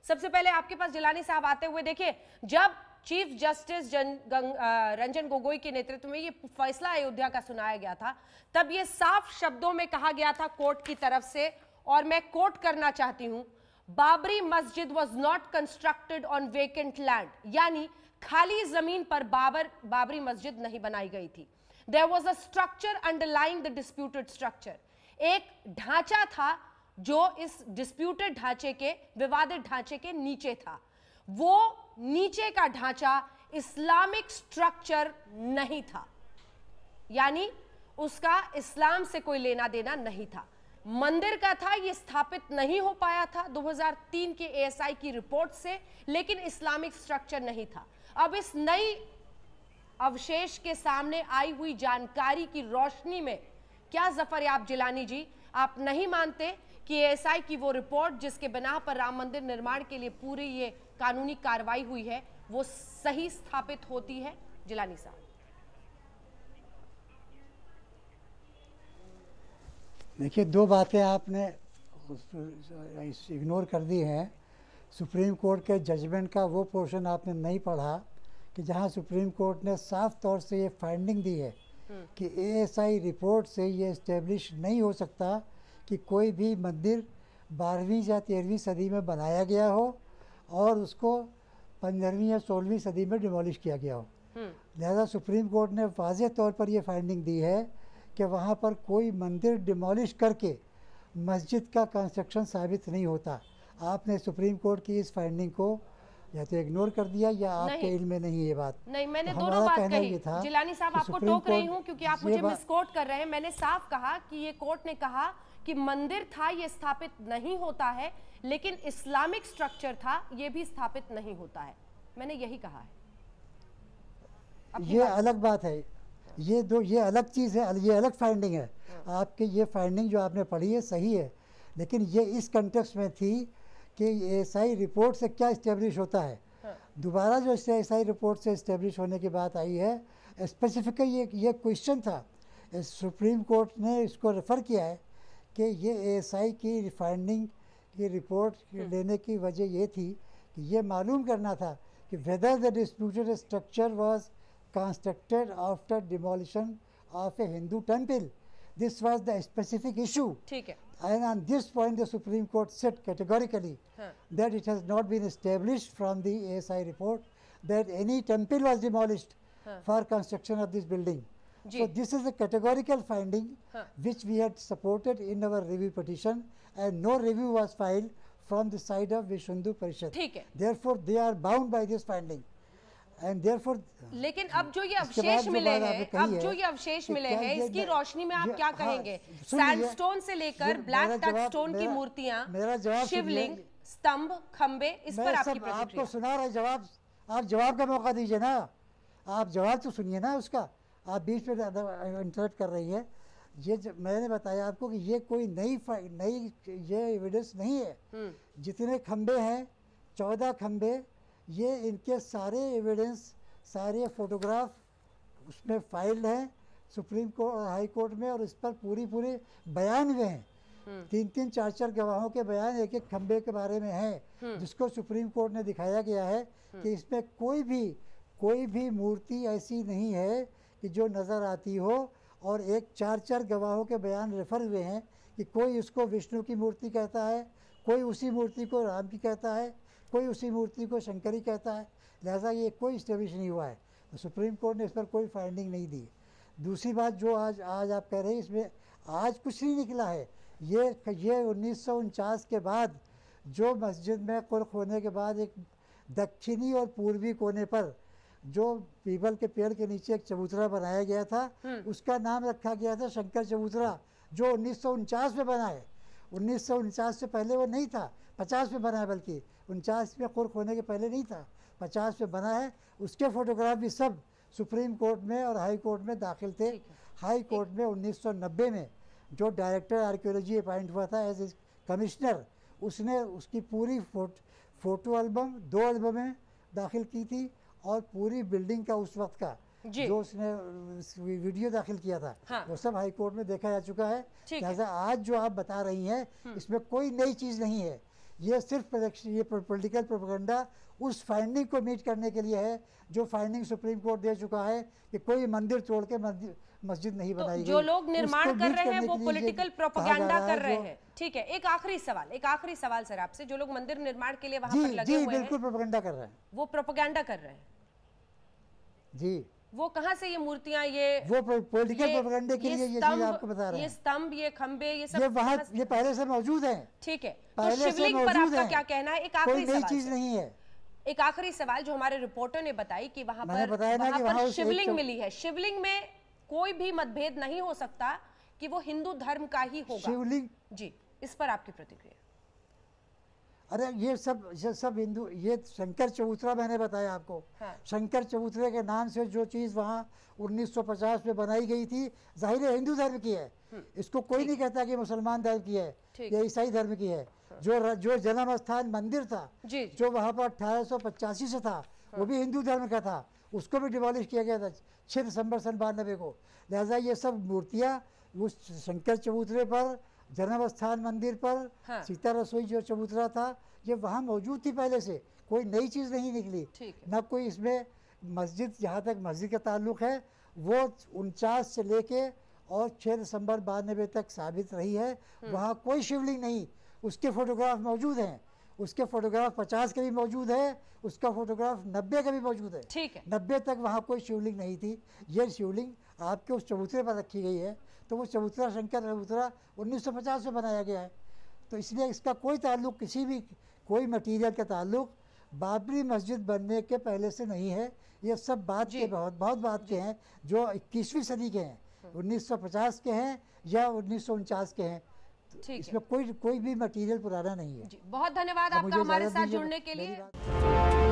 सबसे पहले आपके पास जिलानी साहब आते हुए, देखिए जब चीफ जस्टिस रंजन गोगोई के नेतृत्व में ये फैसला अयोध्या का सुनाया गया था, तब ये साफ शब्दों में कहा गया था कोर्ट की तरफ से, और मैं कोट करना चाहती हूं, बाबरी मस्जिद was not constructed on vacant land, यानी खाली जमीन पर बाबरी मस्जिद नहीं बनाई गई थी। There was a structure underlying the disputed structure, एक ढांचा था जो इस डिस्प्यूटेड ढांचे के, विवादित ढांचे के नीचे था। वो नीचे का ढांचा इस्लामिक स्ट्रक्चर नहीं था, यानी उसका इस्लाम से कोई लेना देना नहीं था, मंदिर का था। ये स्थापित नहीं हो पाया था 2003 के एएसआई की रिपोर्ट से, लेकिन इस्लामिक स्ट्रक्चर नहीं था। अब इस नई अवशेष के सामने आई हुई जानकारी की रोशनी में क्या जफर याब जिलानी जी, आप नहीं मानते कि एएसआई की वो रिपोर्ट जिसके बिना पर राम मंदिर निर्माण के लिए पूरी ये कानूनी कार्रवाई हुई है, वो सही स्थापित होती है? जिलानी साहब, देखिए, दो बातें आपने इग्नोर कर दी हैं। सुप्रीम कोर्ट के जजमेंट का वो पोर्शन आपने नहीं पढ़ा कि जहां सुप्रीम कोर्ट ने साफ तौर से ये फाइंडिंग दी है कि एएसआई रिपोर्ट से ये इस्टेब्लिश नहीं हो सकता कि कोई भी मंदिर 12वीं या 13वीं सदी में बनाया गया हो और उसको 15वीं या 16वीं सदी में डिमोलिश किया गया हो। लिहाजा सुप्रीम कोर्ट ने वाज़ेह तौर पर यह फाइंडिंग दी है कि वहाँ पर कोई मंदिर डिमोलिश करके मस्जिद का कंस्ट्रक्शन साबित नहीं होता। आपने सुप्रीम कोर्ट की इस फाइंडिंग को या तो इग्नोर कर दिया या आपके इल्म में नहीं ये बात। नहीं, मैंने दोनों बात कही। जिलानी साहब, आपको टोक रही हूँ क्योंकि आप मुझे मिसकोट कर रहे हैं। मैंने साफ कहा कि ये कोर्ट ने कहा कि मंदिर था, ये स्थापित नहीं होता है, लेकिन इस्लामिक स्ट्रक्चर था, ये भी स्थापित नहीं होता है। मैंने यही कहा है। ये अलग बात है, ये अलग चीज़ है, ये अलग फाइंडिंग है। आपकी ये फाइंडिंग जो आपने पढ़ी है सही है, लेकिन ये इस कंटेक्स्ट में थी कि एएसआई रिपोर्ट से क्या इस्टेब्लिश होता है। दोबारा जो एएसआई रिपोर्ट से इस्टेब्लिश होने की बात आई है, स्पेसिफिकली ये क्वेश्चन था, सुप्रीम कोर्ट ने इसको रेफ़र किया है कि ये एएसआई की फाइंडिंग की रिपोर्ट लेने की वजह ये थी कि ये मालूम करना था कि whether the disputed structure was constructed after demolition of a Hindu temple. This was the specific issue. ठीक है। And on this point the Supreme Court said categorically that it has not been established from the ASI report that any temple was demolished for construction of this building. So this is a categorical finding which we had supported in our review petition, and no review was filed from the side of Vishwa Hindu Parishad. ठीक है। Therefore they are bound by this finding. And therefore, लेकिन अब जो ये अवशेष मिले हैं, इसकी रोशनी में आप क्या कहेंगे? सैंडस्टोन से लेकर ब्लैक टच स्टोन की मूर्तियां, शिवलिंग, स्तंभ, खंबे, इस पर आपकी प्रतिक्रिया? आपको सुना रहा है जवाब, आप जवाब का मौका दीजिए ना, आप जवाब तो सुनिए ना उसका। आप बीच में इंटरप्ट कर रही है। ये मैंने बताया आपको कि ये कोई नई ये एविडेंस नहीं है। जितने खंबे हैं, 14 खंबे, ये इनके सारे एविडेंस, सारे फोटोग्राफ उसमें फाइल्ड हैं सुप्रीम कोर्ट और हाई कोर्ट में, और इस पर पूरी बयान हुए हैं। 3-3, 4-4 गवाहों के बयान एक एक खंबे के बारे में हैं, जिसको सुप्रीम कोर्ट ने दिखाया गया है कि इसमें कोई भी मूर्ति ऐसी नहीं है कि जो नज़र आती हो। और एक 4-4 गवाहों के बयान रेफर हुए हैं कि कोई उसको विष्णु की मूर्ति कहता है, कोई उसी मूर्ति को राम की कहता है, कोई उसी मूर्ति को शंकरी कहता है। लिहाजा ये कोई इस्टेब्लिश नहीं हुआ है, तो सुप्रीम कोर्ट ने इस पर कोई फाइंडिंग नहीं दी। दूसरी बात जो आज आप कह रहे हैं, इसमें आज कुछ नहीं निकला है। ये 1949 के बाद जो मस्जिद में कुर्क होने के बाद एक दक्षिणी और पूर्वी कोने पर जो पीपल के पेड़ के नीचे एक चबूतरा बनाया गया था, उसका नाम रखा गया था शंकर चबूतरा, जो 1949 में बना है। 1949 से पहले वो नहीं था, 50 में बना है, बल्कि 49 में कुर्क होने के पहले नहीं था, 50 में बना है। उसके फोटोग्राफ भी सब सुप्रीम कोर्ट में और हाई कोर्ट में दाखिल थे। हाई कोर्ट में 1990 में जो डायरेक्टर आर्कियोलॉजी अपॉइंट हुआ था एज ए कमिश्नर, उसने उसकी पूरी फोटो एल्बम 2 एल्बमें दाखिल की थी, और पूरी बिल्डिंग का उस वक्त का जो उसने वीडियो दाखिल किया था, वो सब हाई कोर्ट में देखा जा चुका है। लिहाजा आज जो आप बता रही हैं, इसमें कोई नई चीज़ नहीं है। ये सिर्फ ये पॉलिटिकल प्रोपेगेंडा उस फाइंडिंग को मीट करने के लिए है जो फाइंडिंग सुप्रीम कोर्ट दे चुका है कि कोई मंदिर तोड़ के मस्जिद नहीं बनाई गई। जो लोग निर्माण उसको कर मीट रहे हैं करने वो के लिए ये पॉलिटिकल कहा जा प्रोपेगेंडा रहा कर है रहे जो- हैं। ठीक है, एक आखिरी सवाल सर आपसे, जो लोग मंदिर निर्माण के लिए वहां जी पर लगे जी हुए बिल्कुल हैं प्रोपेगेंडा कर रहे हैं वो प्रोपेगेंडा कर रहे हैं, जी। वो कहां से ये मूर्तियां, वो पॉलिटिकल प्रोपेगेंडा के लिए ये चीज स्तंभ, आपको बता रहे ये हैं। स्तंभ, ये खंबे, ये सब ये वहाँ कहां से- ये पहले से मौजूद है, ठीक है, तो पहले से शिवलिंग पर मौजूद आपका है, क्या कहना है? एक कोई आखिरी नई सवाल चीज सर। नहीं है। एक आखिरी सवाल जो हमारे रिपोर्टर ने बताई कि वहां मैंने पर बताया ना कि वहां वहाँ पर उस एक शिवलिंग सब- मिली है। शिवलिंग में कोई भी मतभेद नहीं हो सकता कि वो हिंदू धर्म का ही होगा। शिवलिंग, जी, इस पर आपकी प्रतिक्रिया? अरे ये सब हिंदू, ये शंकर चबूतरा मैंने बताया आपको। हाँ। शंकर चबूतरे के नाम से जो चीज़ वहाँ 1950 में बनाई गई थी, जाहिर है हिंदू धर्म की है। इसको कोई नहीं कहता कि मुसलमान धर्म की है ठीक। या ईसाई धर्म की है। जो जन्म स्थान मंदिर था, जी, जो वहाँ पर 1885 से था, वो भी हिंदू धर्म का था, उसको भी डिमोलिश किया गया था 6 दिसंबर सन 92 को। लिहाजा ये सब मूर्तियाँ उस शंकर चबूतरे पर, जन्म स्थान मंदिर पर, हाँ। सीता रसोई जो चबूतरा था, ये वहाँ मौजूद थी पहले से, कोई नई चीज़ नहीं निकली। ठीक है। न कोई इसमें मस्जिद, जहाँ तक मस्जिद का ताल्लुक है, वो 49 से लेके और 6 दिसंबर 92 तक साबित रही है। वहाँ कोई शिवलिंग नहीं, उसके फोटोग्राफ मौजूद हैं, उसके फोटोग्राफ 50 के भी मौजूद है, उसका फोटोग्राफ 90 का भी मौजूद है। ठीक है। 90 तक वहाँ कोई शिवलिंग नहीं थी। ये शिवलिंग आपके उस चबूतरे पर रखी गई है, तो वो चबूतरा शंकर चबूतरा 1950 में बनाया गया है, तो इसलिए इसका कोई ताल्लुक, किसी भी कोई मटीरियल का ताल्लुक बाबरी मस्जिद बनने के पहले से नहीं है। ये सब बात के बहुत बात के हैं जो 21वीं सदी के हैं, 1950 के हैं या 1949 के हैं। ठीक है। इसमें कोई भी मटीरियल पुराना नहीं है। जी, बहुत धन्यवाद अब मुझे आपका हमारे इजाज़त साथ दीजिए, जुड़ने के मेरी लिए। बात-